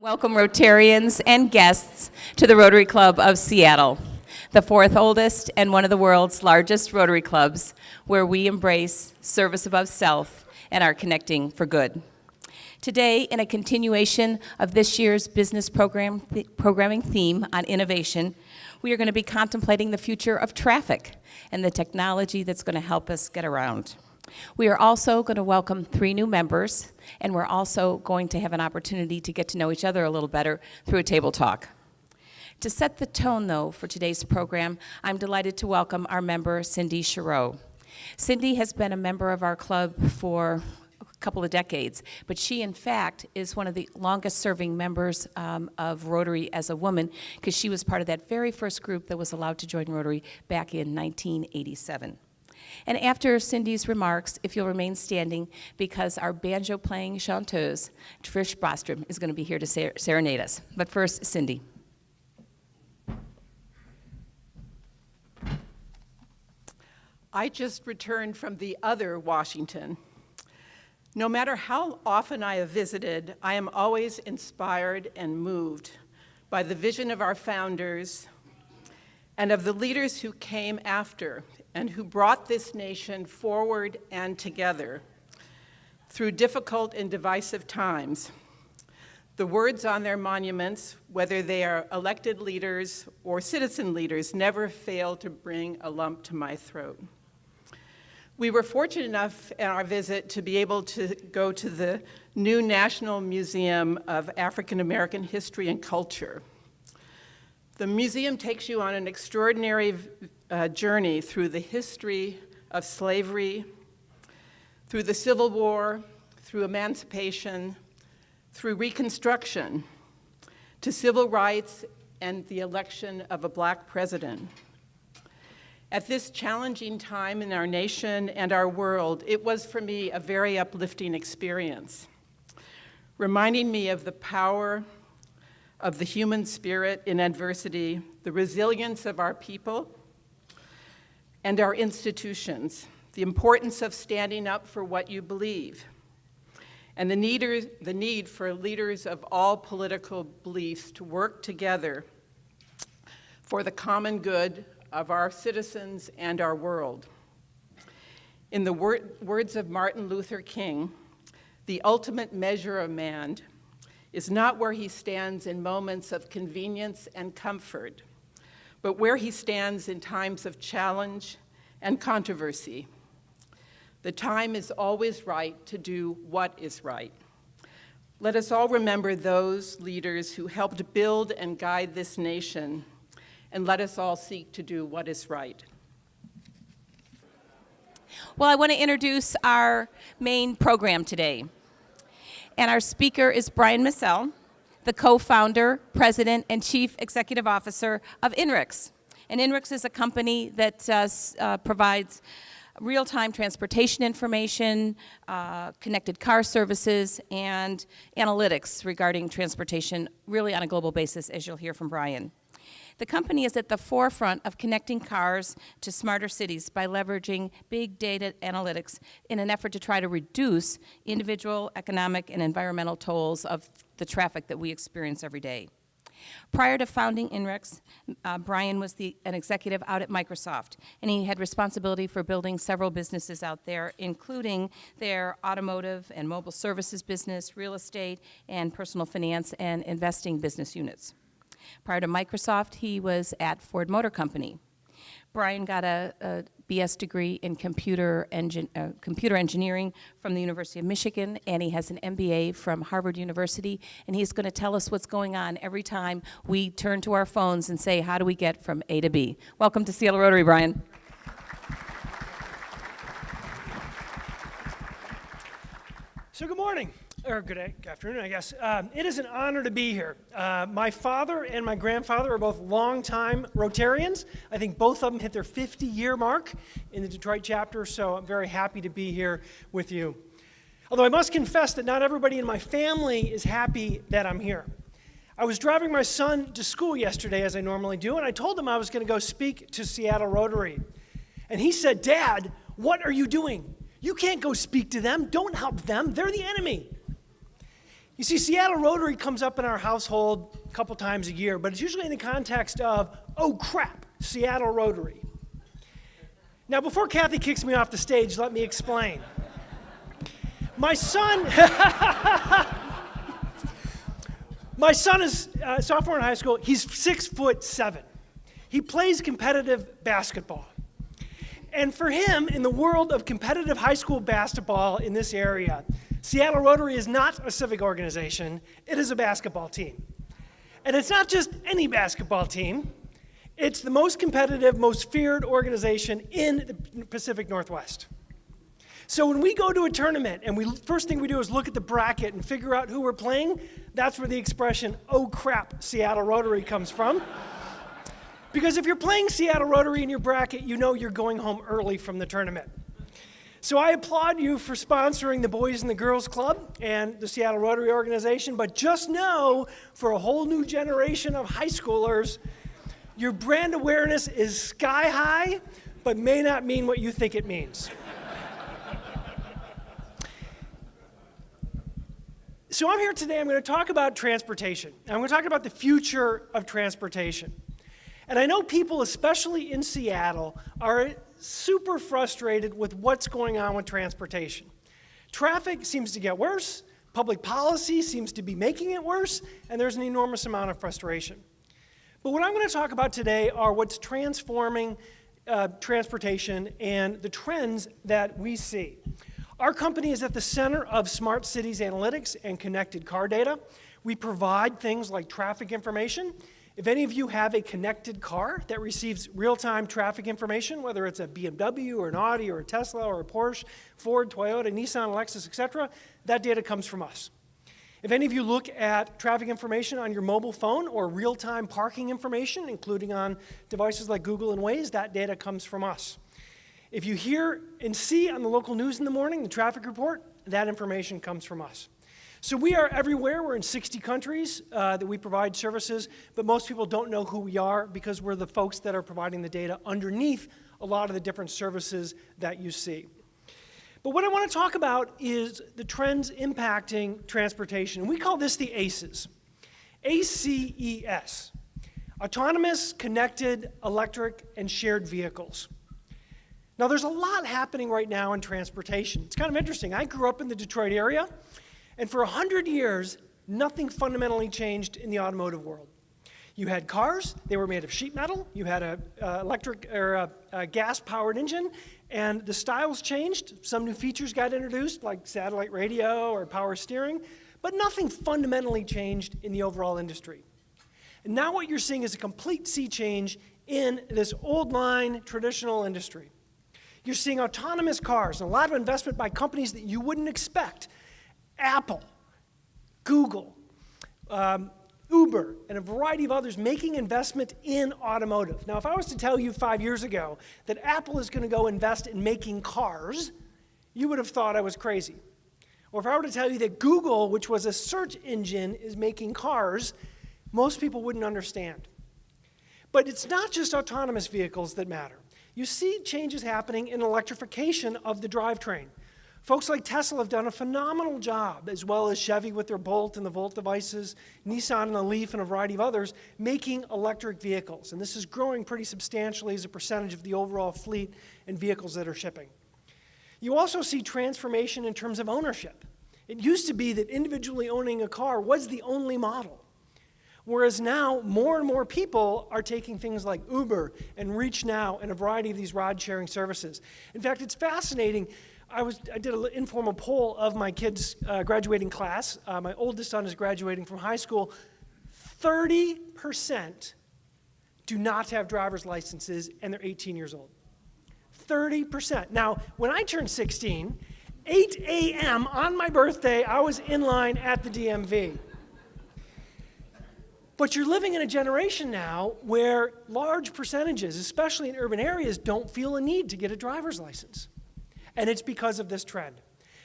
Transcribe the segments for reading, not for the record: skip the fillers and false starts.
Welcome Rotarians and guests to the Rotary Club of Seattle, the fourth oldest and one of the world's largest Rotary clubs, where we embrace service above self and are connecting for good. Today, in a continuation of this year's business programming theme on innovation, we are going to be contemplating the future of traffic and the technology that's going to help us get around. We are also going to welcome 3 new members, and we're also going to have an opportunity to get to know each other a little better through a table talk. To set the tone, though, for today's program, I'm delighted to welcome our member, Cindy Chereau. Cindy has been a member of our club for a couple of decades, but she, in fact, is one of the longest-serving members of Rotary as a woman, because she was part of that very first group that was allowed to join Rotary back in 1987. And after Cindy's remarks, if you'll remain standing, because our banjo-playing chanteuse, Trish Bostrom, is going to be here to serenade us. But first, Cindy. I just returned from the other Washington. No matter how often I have visited, I am always inspired and moved by the vision of our founders and of the leaders who came after and who brought this nation forward and together through difficult and divisive times. The words on their monuments, whether they are elected leaders or citizen leaders, never fail to bring a lump to my throat. We were fortunate enough in our visit to be able to go to the new National Museum of African American History and Culture. The museum takes you on an extraordinary journey through the history of slavery, through the Civil War, through emancipation, through Reconstruction, to civil rights and the election of a Black president. At this challenging time in our nation and our world, it was for me a very uplifting experience, reminding me of the power of the human spirit in adversity, the resilience of our people and our institutions, the importance of standing up for what you believe, and the need for leaders of all political beliefs to work together for the common good of our citizens and our world. In the words of Martin Luther King, the ultimate measure of man is not where he stands in moments of convenience and comfort, but where he stands in times of challenge and controversy. The time is always right to do what is right. Let us all remember those leaders who helped build and guide this nation, and let us all seek to do what is right. Well, I want to introduce our main program today. And our speaker is Bryan Mistele, the co-founder, president, and chief executive officer of INRIX. And INRIX is a company that provides real-time transportation information, connected car services, and analytics regarding transportation, really on a global basis, as you'll hear from Bryan. The company is at the forefront of connecting cars to smarter cities by leveraging big data analytics in an effort to try to reduce individual economic and environmental tolls of the traffic that we experience every day. Prior to founding INRIX, Bryan was an executive out at Microsoft, and he had responsibility for building several businesses out there, including their automotive and mobile services business, real estate, and personal finance and investing business units. Prior to Microsoft, he was at Ford Motor Company. Bryan got a BS degree in computer engineering from the University of Michigan, and he has an MBA from Harvard University, and he's going to tell us what's going on every time we turn to our phones and say, how do we get from A to B? Welcome to Seattle Rotary, Bryan. So good morning, or good afternoon, I guess. It is an honor to be here. My father and my grandfather are both longtime Rotarians. I think both of them hit their 50-year mark in the Detroit chapter, so I'm very happy to be here with you. Although I must confess that not everybody in my family is happy that I'm here. I was driving my son to school yesterday, as I normally do, and I told him I was going to go speak to Seattle Rotary. And he said, "Dad, what are you doing? You can't go speak to them. Don't help them. They're the enemy." You see, Seattle Rotary comes up in our household a couple times a year, but it's usually in the context of, oh crap, Seattle Rotary. Now, before Kathy kicks me off the stage, let me explain. My son is a sophomore in high school. He's 6'7". He plays competitive basketball. And for him, in the world of competitive high school basketball in this area, Seattle Rotary is not a civic organization, it is a basketball team. And it's not just any basketball team, it's the most competitive, most feared organization in the Pacific Northwest. So when we go to a tournament and first thing we do is look at the bracket and figure out who we're playing, that's where the expression, oh crap, Seattle Rotary comes from. Because if you're playing Seattle Rotary in your bracket, you know you're going home early from the tournament. So I applaud you for sponsoring the Boys and the Girls Club and the Seattle Rotary organization, but just know for a whole new generation of high schoolers, your brand awareness is sky high, but may not mean what you think it means. So I'm here today, I'm going to talk about transportation. I'm going to talk about the future of transportation. And I know people, especially in Seattle, are super frustrated with what's going on with transportation. Traffic seems to get worse, public policy seems to be making it worse, and there's an enormous amount of frustration. But what I'm going to talk about today are what's transforming transportation and the trends that we see. Our company is at the center of smart cities analytics and connected car data. We provide things like traffic information. If any of you have a connected car that receives real-time traffic information, whether it's a BMW or an Audi or a Tesla or a Porsche, Ford, Toyota, Nissan, Lexus, etc., that data comes from us. If any of you look at traffic information on your mobile phone or real-time parking information, including on devices like Google and Waze, that data comes from us. If you hear and see on the local news in the morning, the traffic report, that information comes from us. So we are everywhere. We're in 60 countries that we provide services, but most people don't know who we are because we're the folks that are providing the data underneath a lot of the different services that you see. But what I want to talk about is the trends impacting transportation. We call this the ACES. ACES. Autonomous, Connected, Electric, and Shared Vehicles. Now there's a lot happening right now in transportation. It's kind of interesting. I grew up in the Detroit area. And for 100 years, nothing fundamentally changed in the automotive world. You had cars, they were made of sheet metal. You had an electric or a gas-powered engine, and the styles changed. Some new features got introduced, like satellite radio or power steering, but nothing fundamentally changed in the overall industry. And now what you're seeing is a complete sea change in this old line, traditional industry. You're seeing autonomous cars and a lot of investment by companies that you wouldn't expect. Apple, Google, Uber, and a variety of others making investment in automotive. Now, if I was to tell you 5 years ago that Apple is going to go invest in making cars, you would have thought I was crazy. Or if I were to tell you that Google, which was a search engine, is making cars, most people wouldn't understand. But it's not just autonomous vehicles that matter. You see changes happening in electrification of the drivetrain. Folks like Tesla have done a phenomenal job, as well as Chevy with their Bolt and the Volt devices, Nissan and the Leaf, and a variety of others, making electric vehicles. And this is growing pretty substantially as a percentage of the overall fleet and vehicles that are shipping. You also see transformation in terms of ownership. It used to be that individually owning a car was the only model. Whereas now, more and more people are taking things like Uber and Reach Now and a variety of these ride-sharing services. In fact, it's fascinating. I did an informal poll of my kids' graduating class. My oldest son is graduating from high school. 30% do not have driver's licenses, and they're 18 years old. 30%. Now, when I turned 16, 8 a.m. on my birthday, I was in line at the DMV. But you're living in a generation now where large percentages, especially in urban areas, don't feel a need to get a driver's license. And it's because of this trend.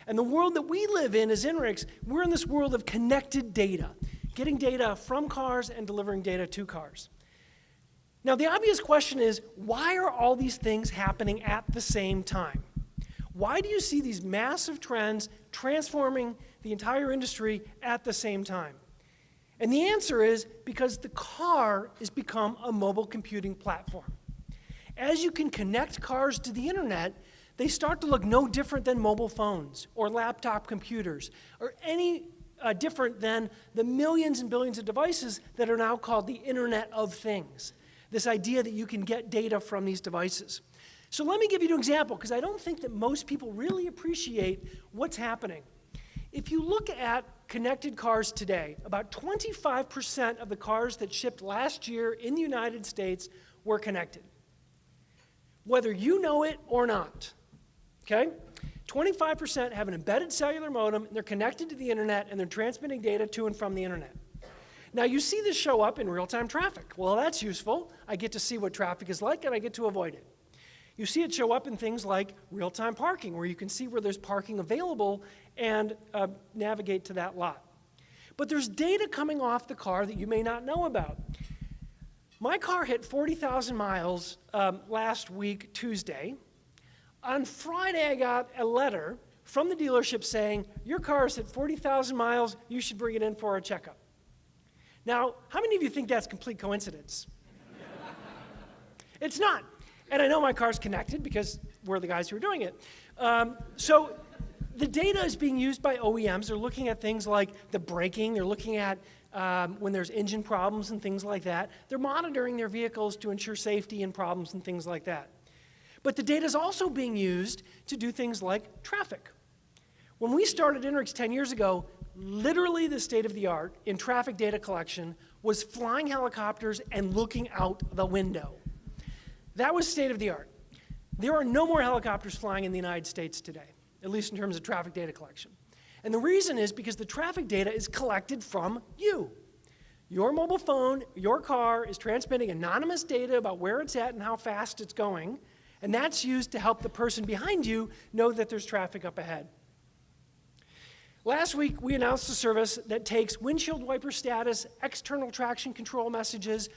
And the world that we live in as INRIX, we're in this world of connected data, getting data from cars and delivering data to cars. Now, the obvious question is, why are all these things happening at the same time? Why do you see these massive trends transforming the entire industry at the same time? And the answer is because the car has become a mobile computing platform. As you can connect cars to the internet, they start to look no different than mobile phones or laptop computers or any different than the millions and billions of devices that are now called the Internet of Things. This idea that you can get data from these devices. So let me give you an example, because I don't think that most people really appreciate what's happening. If you look at connected cars today, about 25% of the cars that shipped last year in the United States were connected. Whether you know it or not, okay? 25% have an embedded cellular modem, and they're connected to the internet, and they're transmitting data to and from the internet. Now, you see this show up in real-time traffic. Well, that's useful. I get to see what traffic is like, and I get to avoid it. You see it show up in things like real-time parking, where you can see where there's parking available and navigate to that lot. But there's data coming off the car that you may not know about. My car hit 40,000 miles last week, Tuesday. On Friday, I got a letter from the dealership saying, your car is at 40,000 miles, you should bring it in for a checkup. Now, how many of you think that's complete coincidence? It's not. And I know my car's connected because we're the guys who are doing it. So the data is being used by OEMs. They're looking at things like the braking. They're looking at when there's engine problems and things like that. They're monitoring their vehicles to ensure safety and problems and things like that. But the data is also being used to do things like traffic. When we started INRIX 10 years ago, literally the state of the art in traffic data collection was flying helicopters and looking out the window. That was state of the art. There are no more helicopters flying in the United States today, at least in terms of traffic data collection. And the reason is because the traffic data is collected from you. Your mobile phone, your car is transmitting anonymous data about where it's at and how fast it's going, and that's used to help the person behind you know that there's traffic up ahead. Last week, we announced a service that takes windshield wiper status, external traction control messages,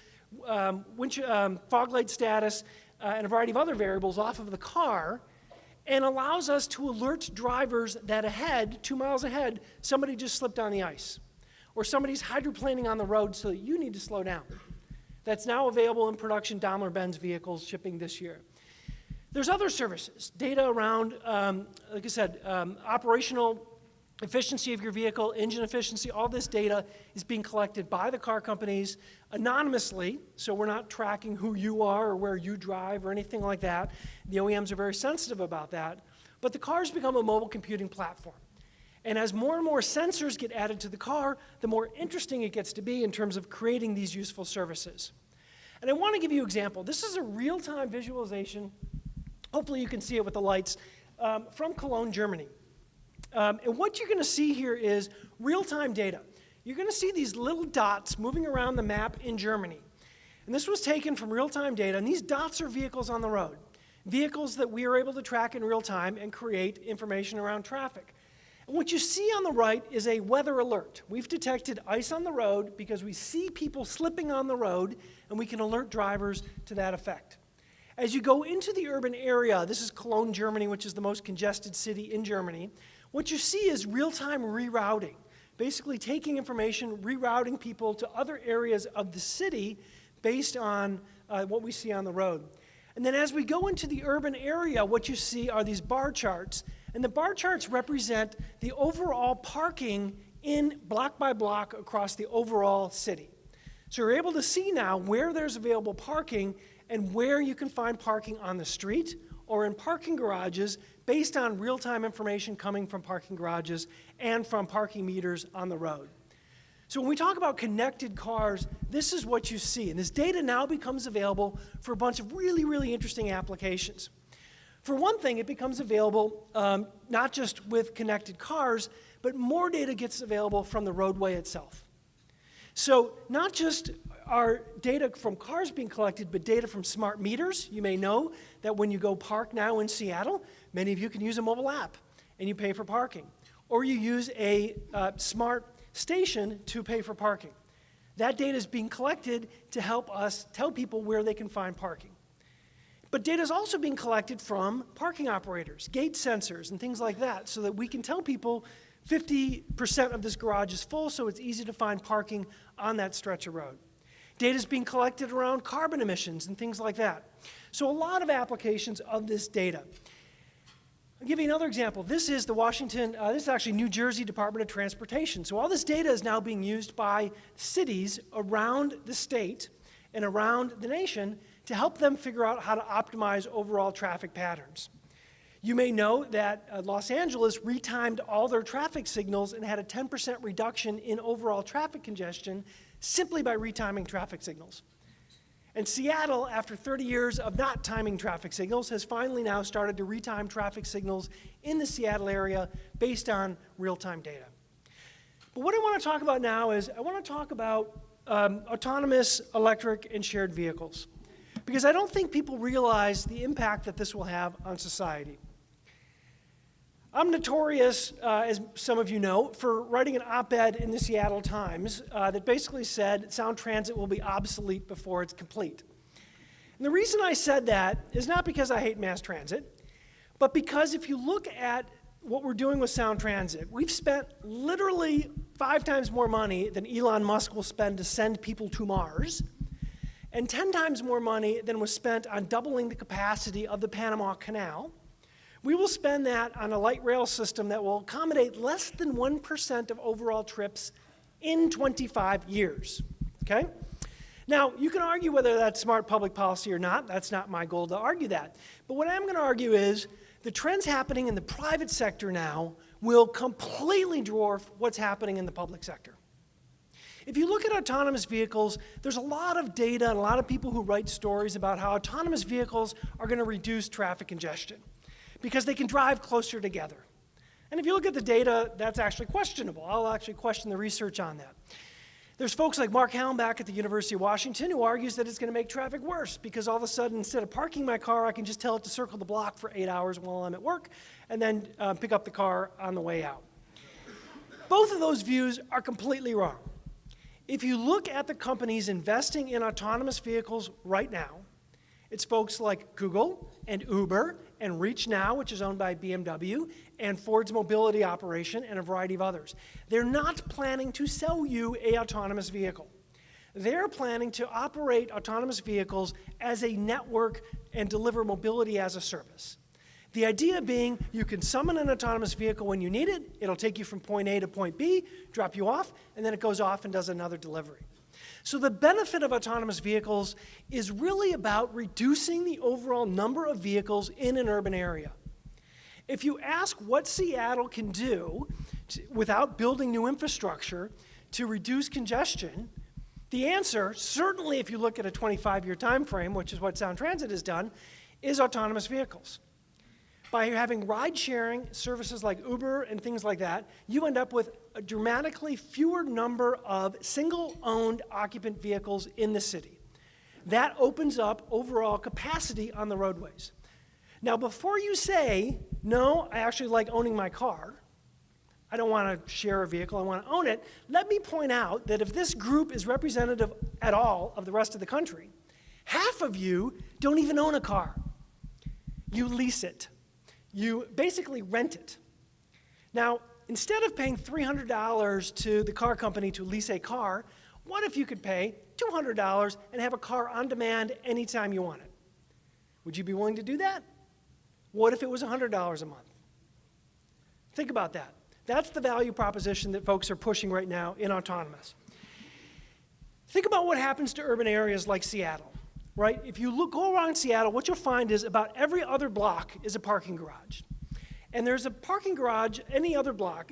fog light status, and a variety of other variables off of the car, and allows us to alert drivers that ahead, 2 miles ahead, somebody just slipped on the ice, or somebody's hydroplaning on the road so that you need to slow down. That's now available in production Daimler-Benz vehicles shipping this year. There's other services, data around, like I said, operational efficiency of your vehicle, engine efficiency. All this data is being collected by the car companies anonymously, so we're not tracking who you are or where you drive or anything like that. The OEMs are very sensitive about that. But the car's become a mobile computing platform. And as more and more sensors get added to the car, the more interesting it gets to be in terms of creating these useful services. And I want to give you an example. This is a real-time visualization. Hopefully you can see it with the lights, from Cologne, Germany. And what you're going to see here is real-time data. You're going to see these little dots moving around the map in Germany. And this was taken from real-time data, and these dots are vehicles on the road, vehicles that we are able to track in real time and create information around traffic. And what you see on the right is a weather alert. We've detected ice on the road because we see people slipping on the road, and we can alert drivers to that effect. As you go into the urban area, this is Cologne, Germany, which is the most congested city in Germany, what you see is real-time rerouting, basically taking information, rerouting people to other areas of the city based on what we see on the road. And then as we go into the urban area, what you see are these bar charts. And the bar charts represent the overall parking in block by block across the overall city. So you're able to see now where there's available parking and where you can find parking on the street or in parking garages based on real-time information coming from parking garages and from parking meters on the road. So when we talk about connected cars, this is what you see. And this data now becomes available for a bunch of really, really interesting applications. For one thing, it becomes available not just with connected cars, but more data gets available from the roadway itself. So not just are data from cars being collected, but data from smart meters. You may know that when you go park now in Seattle, many of you can use a mobile app, and you pay for parking. Or you use a smart station to pay for parking. That data is being collected to help us tell people where they can find parking. But data is also being collected from parking operators, gate sensors, and things like that, so that we can tell people 50% of this garage is full, so it's easy to find parking on that stretch of road. Data is being collected around carbon emissions and things like that. So a lot of applications of this data. I'll give you another example. This is this is actually New Jersey Department of Transportation. So all this data is now being used by cities around the state and around the nation to help them figure out how to optimize overall traffic patterns. You may know that Los Angeles retimed all their traffic signals and had a 10% reduction in overall traffic congestion simply by retiming traffic signals. And Seattle, after 30 years of not timing traffic signals, has finally now started to retime traffic signals in the Seattle area based on real-time data. But what I want to talk about now is I want to talk about autonomous, electric, and shared vehicles, because I don't think people realize the impact that this will have on society. I'm notorious, as some of you know, for writing an op-ed in the Seattle Times that basically said sound transit will be obsolete before it's complete. And the reason I said that is not because I hate mass transit, but because if you look at what we're doing with sound transit, we've spent literally 5 times more money than Elon Musk will spend to send people to Mars, and 10 times more money than was spent on doubling the capacity of the Panama Canal. We will spend that on a light rail system that will accommodate less than 1% of overall trips in 25 years, okay? Now, you can argue whether that's smart public policy or not. That's not my goal to argue that. But what I'm going to argue is the trends happening in the private sector now will completely dwarf what's happening in the public sector. If you look at autonomous vehicles, there's a lot of data and a lot of people who write stories about how autonomous vehicles are going to reduce traffic congestion because they can drive closer together. And if you look at the data, that's actually questionable. I'll actually question the research on that. There's folks like Mark Hallenbach at the University of Washington who argues that it's going to make traffic worse because all of a sudden, instead of parking my car, I can just tell it to circle the block for 8 hours while I'm at work and then pick up the car on the way out. Both of those views are completely wrong. If you look at the companies investing in autonomous vehicles right now, it's folks like Google and Uber and Reach Now, which is owned by BMW, and Ford's mobility operation, and a variety of others. They're not planning to sell you an autonomous vehicle. They're planning to operate autonomous vehicles as a network and deliver mobility as a service. The idea being you can summon an autonomous vehicle when you need it, it'll take you from point A to point B, drop you off, and then it goes off and does another delivery. So the benefit of autonomous vehicles is really about reducing the overall number of vehicles in an urban area. If you ask what Seattle can do without building new infrastructure to reduce congestion, the answer, certainly if you look at a 25-year time frame, which is what Sound Transit has done, is autonomous vehicles. By having ride-sharing services like Uber and things like that, you end up with a dramatically fewer number of single-owned occupant vehicles in the city. That opens up overall capacity on the roadways. Now, before you say, no, I actually like owning my car, I don't want to share a vehicle, I want to own it, let me point out that if this group is representative at all of the rest of the country, half of you don't even own a car. You lease it. You basically rent it. Now, instead of paying $300 to the car company to lease a car, what if you could pay $200 and have a car on demand anytime you want it? Would you be willing to do that? What if it was $100 a month? Think about that. That's the value proposition that folks are pushing right now in autonomous. Think about what happens to urban areas like Seattle. Right? If you go around Seattle, what you'll find is about every other block is a parking garage. And there's a parking garage every other block,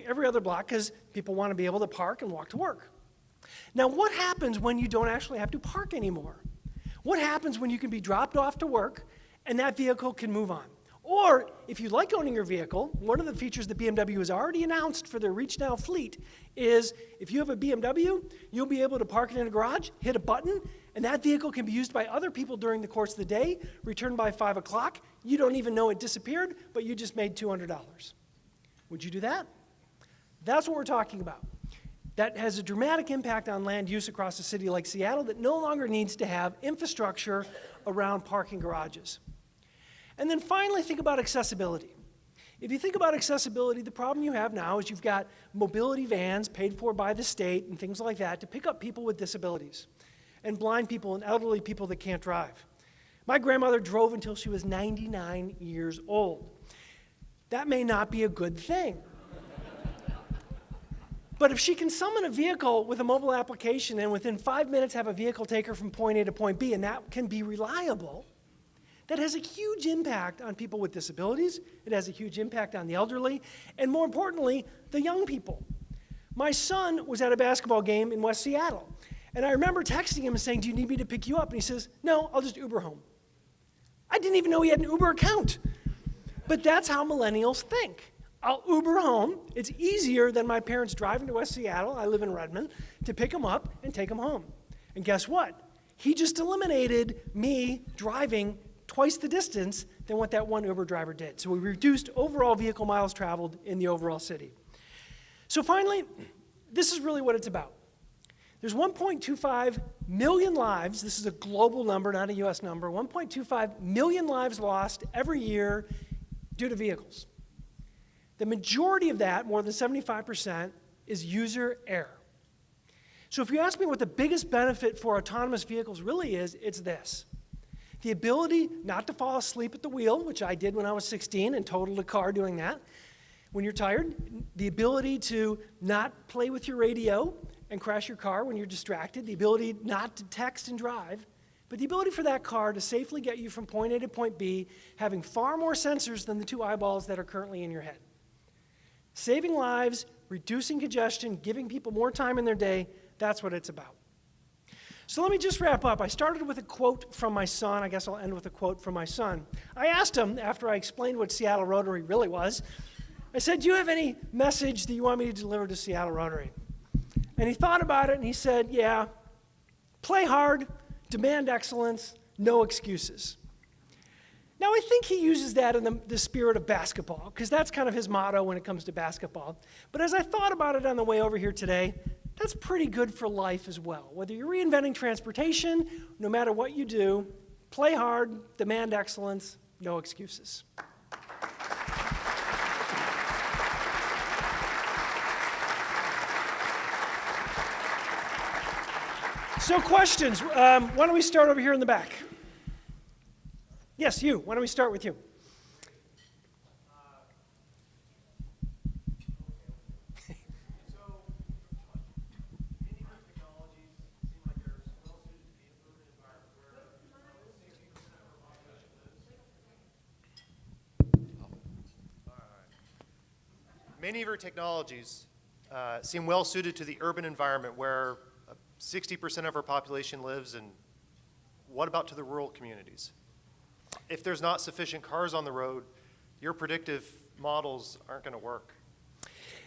because people want to be able to park and walk to work. Now, what happens when you don't actually have to park anymore? What happens when you can be dropped off to work and that vehicle can move on? Or, if you like owning your vehicle, one of the features that BMW has already announced for their Reach Now fleet is if you have a BMW, you'll be able to park it in a garage, hit a button, and that vehicle can be used by other people during the course of the day, returned by 5 o'clock. You don't even know it disappeared, but you just made $200. Would you do that? That's what we're talking about. That has a dramatic impact on land use across a city like Seattle that no longer needs to have infrastructure around parking garages. And then finally, think about accessibility. If you think about accessibility, the problem you have now is you've got mobility vans paid for by the state and things like that to pick up people with disabilities and blind people and elderly people that can't drive. My grandmother drove until she was 99 years old. That may not be a good thing. But if she can summon a vehicle with a mobile application and within 5 minutes have a vehicle take her from point A to point B, and that can be reliable, that has a huge impact on people with disabilities. It has a huge impact on the elderly, and more importantly, the young people. My son was at a basketball game in West Seattle, and I remember texting him and saying, "Do you need me to pick you up?" And he says, "No, I'll just Uber home." I didn't even know he had an Uber account. But that's how millennials think. I'll Uber home. It's easier than my parents driving to West Seattle, I live in Redmond, to pick them up and take them home. And guess what? He just eliminated me driving twice the distance than what that one Uber driver did. So we reduced overall vehicle miles traveled in the overall city. So finally, this is really what it's about. There's 1.25 million lives, this is a global number, not a US number, 1.25 million lives lost every year due to vehicles. The majority of that, more than 75%, is user error. So if you ask me what the biggest benefit for autonomous vehicles really is, it's this. The ability not to fall asleep at the wheel, which I did when I was 16 and totaled a car doing that. When you're tired, the ability to not play with your radio and crash your car when you're distracted, the ability not to text and drive, but the ability for that car to safely get you from point A to point B, having far more sensors than the two eyeballs that are currently in your head. Saving lives, reducing congestion, giving people more time in their day, that's what it's about. So let me just wrap up. I started with a quote from my son. I guess I'll end with a quote from my son. I asked him, after I explained what Seattle Rotary really was, I said, "Do you have any message that you want me to deliver to Seattle Rotary?" And he thought about it and he said, "Yeah, play hard, demand excellence, no excuses." Now, I think he uses that in the spirit of basketball, because that's kind of his motto when it comes to basketball. But as I thought about it on the way over here today, that's pretty good for life as well. Whether you're reinventing transportation, no matter what you do, play hard, demand excellence, no excuses. So questions. Why don't we start over here in the back? Yes, you. Why don't we start with you? Many of our technologies seem well suited to the urban environment where 60% of our population lives, and what about to the rural communities? If there's not sufficient cars on the road, your predictive models aren't going to work.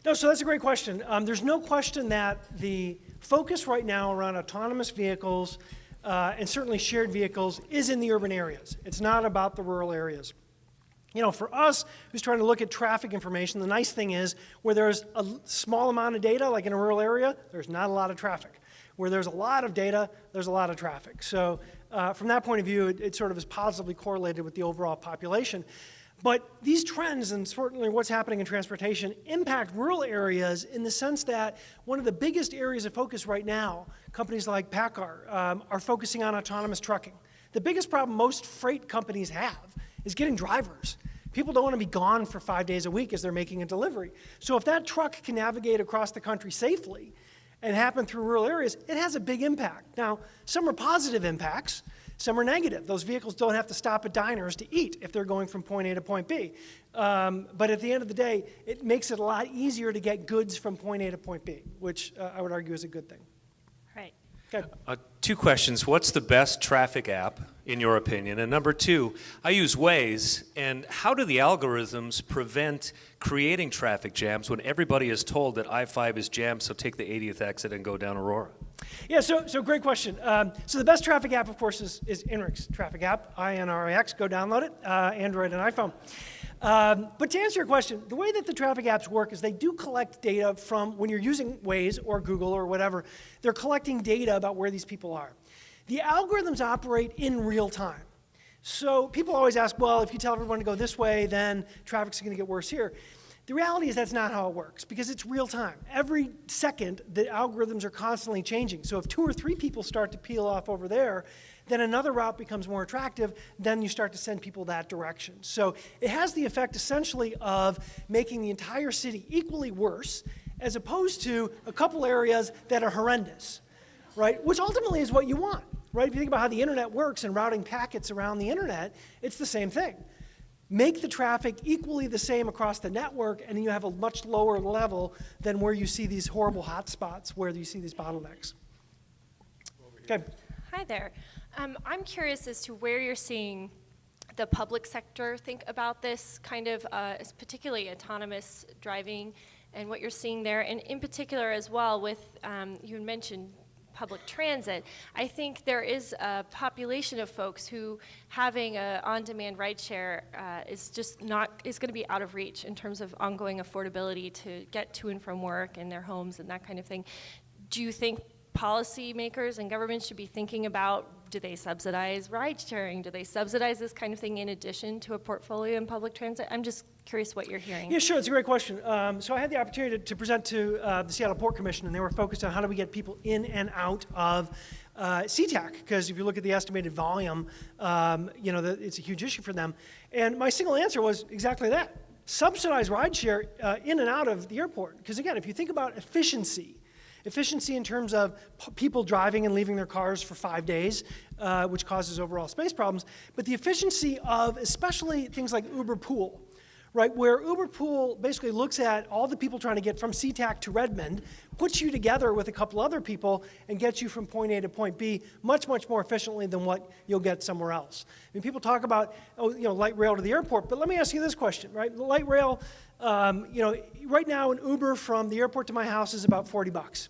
No, so that's a great question. There's no question that the focus right now around autonomous vehicles and certainly shared vehicles is in the urban areas. It's not about the rural areas. You know, for us, who's trying to look at traffic information, the nice thing is where there's a small amount of data, like in a rural area, there's not a lot of traffic. Where there's a lot of data, there's a lot of traffic. So from that point of view, it sort of is positively correlated with the overall population. But these trends, and certainly what's happening in transportation, impact rural areas in the sense that one of the biggest areas of focus right now, companies like PACCAR, are focusing on autonomous trucking. The biggest problem most freight companies have is getting drivers. People don't want to be gone for 5 days a week as they're making a delivery. So if that truck can navigate across the country safely and happen through rural areas, it has a big impact. Now, some are positive impacts, some are negative. Those vehicles don't have to stop at diners to eat if they're going from point A to point B. But at the end of the day, it makes it a lot easier to get goods from point A to point B, which I would argue is a good thing. Right. Okay. Two questions. What's the best traffic app, in your opinion? And number two, I use Waze, and how do the algorithms prevent creating traffic jams when everybody is told that I-5 is jammed, so take the 80th exit and go down Aurora? Yeah, so great question. So the best traffic app, of course, is INRIX traffic app, INRIX. Go download it, Android and iPhone. But to answer your question, the way that the traffic apps work is they do collect data from when you're using Waze or Google or whatever. They're collecting data about where these people are. The algorithms operate in real time. So people always ask, well, if you tell everyone to go this way, then traffic's going to get worse here. The reality is that's not how it works, because it's real time. Every second, the algorithms are constantly changing. So if 2 or 3 people start to peel off over there, then another route becomes more attractive, then you start to send people that direction. So it has the effect essentially of making the entire city equally worse, as opposed to a couple areas that are horrendous, right? Which ultimately is what you want, right? If you think about how the internet works and routing packets around the internet, it's the same thing. Make the traffic equally the same across the network, and then you have a much lower level than where you see these horrible hotspots, where you see these bottlenecks. Okay. Hi there. I'm curious as to where you're seeing the public sector think about this kind of, particularly autonomous driving, and what you're seeing there, and in particular as well with, you mentioned public transit. I think there is a population of folks who having an on-demand rideshare is going to be out of reach in terms of ongoing affordability to get to and from work and their homes and that kind of thing. Do you think policymakers and government should be thinking about, do they subsidize ride sharing? Do they subsidize this kind of thing in addition to a portfolio in public transit? I'm just curious what you're hearing. Yeah, sure, it's a great question. So I had the opportunity to present to the Seattle Port Commission, and they were focused on how do we get people in and out of SeaTac, because if you look at the estimated volume, it's a huge issue for them. And my single answer was exactly that. Subsidize rideshare in and out of the airport. Because again, if you think about efficiency in terms of people driving and leaving their cars for 5 days, which causes overall space problems, but the efficiency of especially things like Uber Pool, right, where Uber Pool basically looks at all the people trying to get from SeaTac to Redmond, puts you together with a couple other people, and gets you from point A to point B much, much more efficiently than what you'll get somewhere else. I mean, people talk about, light rail to the airport, but let me ask you this question, right? The light rail, right now an Uber from the airport to my house is about $40.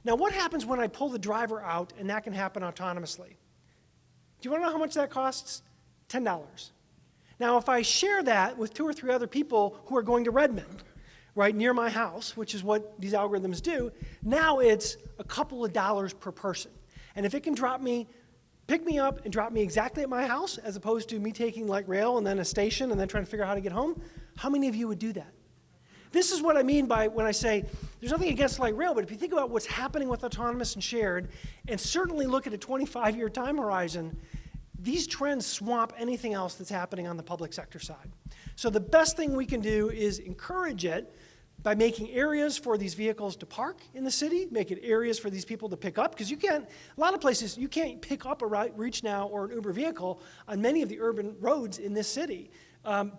Now, what happens when I pull the driver out and that can happen autonomously? Do you want to know how much that costs? $10. Now, if I share that with 2 or 3 other people who are going to Redmond, right, near my house, which is what these algorithms do, now it's a couple of dollars per person. And if it can pick me up and drop me exactly at my house, as opposed to me taking light rail and then a station and then trying to figure out how to get home, how many of you would do that? This is what I mean by when I say there's nothing against light rail, but if you think about what's happening with autonomous and shared, and certainly look at a 25-year time horizon, these trends swamp anything else that's happening on the public sector side. So the best thing we can do is encourage it by making areas for these vehicles to park in the city, make it areas for these people to pick up, because a lot of places, you can't pick up a Reach Now or an Uber vehicle on many of the urban roads in this city.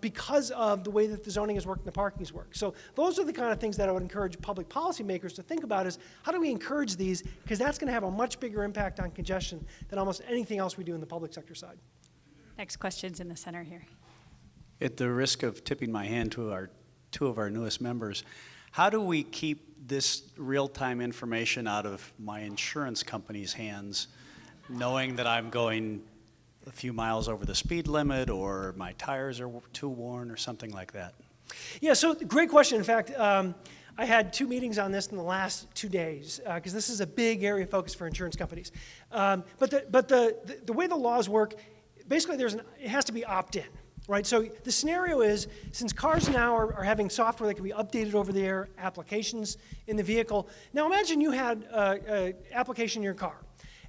Because of the way that the zoning has worked and the parking has worked. So those are the kind of things that I would encourage public policymakers to think about is how do we encourage these, because that's going to have a much bigger impact on congestion than almost anything else we do in the public sector side. Next question's in the center here. At the risk of tipping my hand to two of our newest members, how do we keep this real-time information out of my insurance company's hands, knowing that I'm going a few miles over the speed limit, or my tires are too worn, or something like that? Yeah, so great question. In fact, I had 2 meetings on this in the last 2 days, because this is a big area of focus for insurance companies. But the way the laws work, basically it has to be opt-in, right? So the scenario is, since cars now are having software that can be updated over the air, applications in the vehicle. Now imagine you had an application in your car,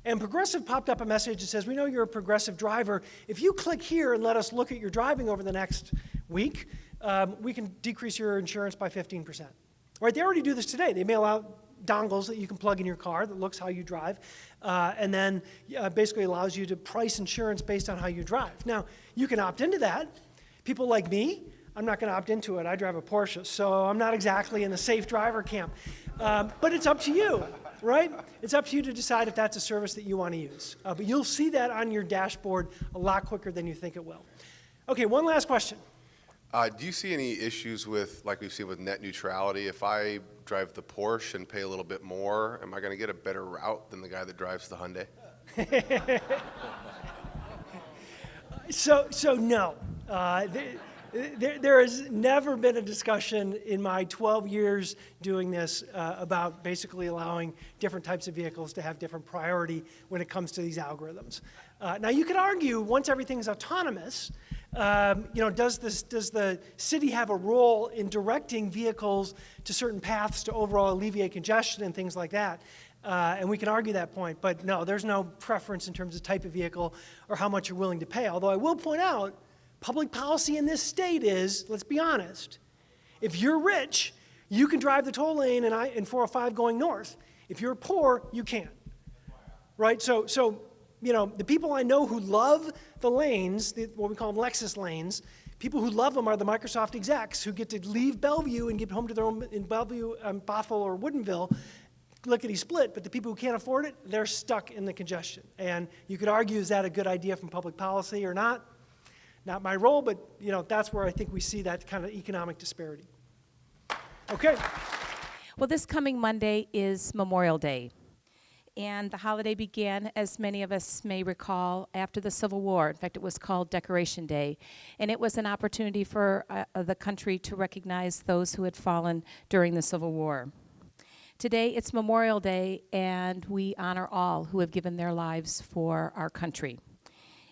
and Progressive popped up a message that says, we know you're a Progressive driver. If you click here and let us look at your driving over the next week, we can decrease your insurance by 15%. Right? They already do this today. They mail out dongles that you can plug in your car that looks how you drive, and then basically allows you to price insurance based on how you drive. Now, you can opt into that. People like me, I'm not going to opt into it. I drive a Porsche, so I'm not exactly in the safe driver camp. But it's up to you. Right? It's up to you to decide if that's a service that you want to use. But you'll see that on your dashboard a lot quicker than you think it will. Okay, one last question. Do you see any issues with, like we've seen with net neutrality? If I drive the Porsche and pay a little bit more, am I going to get a better route than the guy that drives the Hyundai? So no. There has never been a discussion in my 12 years doing this about basically allowing different types of vehicles to have different priority when it comes to these algorithms. Now you could argue once everything's autonomous, does the city have a role in directing vehicles to certain paths to overall alleviate congestion and things like that? And we can argue that point, but no, there's no preference in terms of type of vehicle or how much you're willing to pay. Although I will point out, public policy in this state is, let's be honest, if you're rich, you can drive the toll lane in 405 going north. If you're poor, you can't. Right? So the people I know who love the lanes, what we call them Lexus lanes, people who love them are the Microsoft execs who get to leave Bellevue and get home to their own in Bellevue, Bothell, or Woodinville, lickety split. But the people who can't afford it, they're stuck in the congestion. And you could argue, is that a good idea from public policy or not? Not my role, but that's where I think we see that kind of economic disparity. Okay. Well, this coming Monday is Memorial Day. And the holiday began, as many of us may recall, after the Civil War. In fact, it was called Decoration Day. And it was an opportunity for the country to recognize those who had fallen during the Civil War. Today, it's Memorial Day, and we honor all who have given their lives for our country.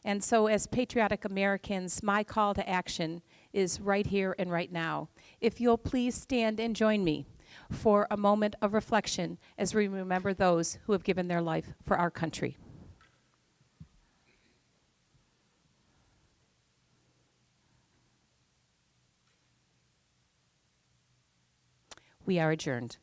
And so, as patriotic Americans, my call to action is right here and right now. If you'll please stand and join me for a moment of reflection as we remember those who have given their life for our country. We are adjourned.